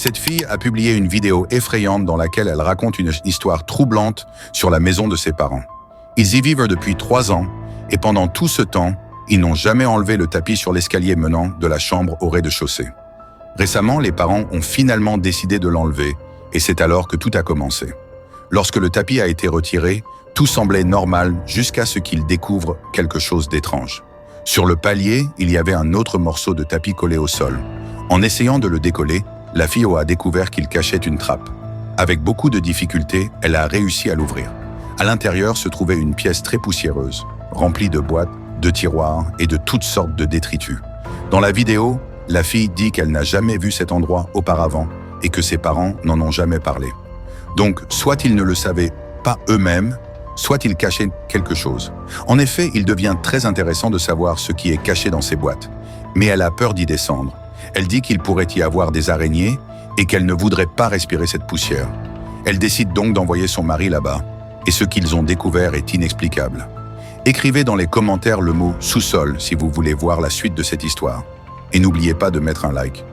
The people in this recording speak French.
Cette fille a publié une vidéo effrayante dans laquelle elle raconte une histoire troublante sur la maison de ses parents. Ils y vivent depuis 3 ans et pendant tout ce temps, ils n'ont jamais enlevé le tapis sur l'escalier menant de la chambre au rez-de-chaussée. Récemment, les parents ont finalement décidé de l'enlever et c'est alors que tout a commencé. Lorsque le tapis a été retiré, tout semblait normal jusqu'à ce qu'ils découvrent quelque chose d'étrange. Sur le palier, il y avait un autre morceau de tapis collé au sol. En essayant de le décoller, la fille a découvert qu'il cachait une trappe. Avec beaucoup de difficultés, elle a réussi à l'ouvrir. À l'intérieur se trouvait une pièce très poussiéreuse, remplie de boîtes, de tiroirs et de toutes sortes de détritus. Dans la vidéo, la fille dit qu'elle n'a jamais vu cet endroit auparavant et que ses parents n'en ont jamais parlé. Donc, soit ils ne le savaient pas eux-mêmes, soit ils cachaient quelque chose. En effet, il devient très intéressant de savoir ce qui est caché dans ces boîtes. Mais elle a peur d'y descendre. Elle dit qu'il pourrait y avoir des araignées et qu'elle ne voudrait pas respirer cette poussière. Elle décide donc d'envoyer son mari là-bas. Et ce qu'ils ont découvert est inexplicable. Écrivez dans les commentaires le mot « sous-sol » si vous voulez voir la suite de cette histoire. Et n'oubliez pas de mettre un like.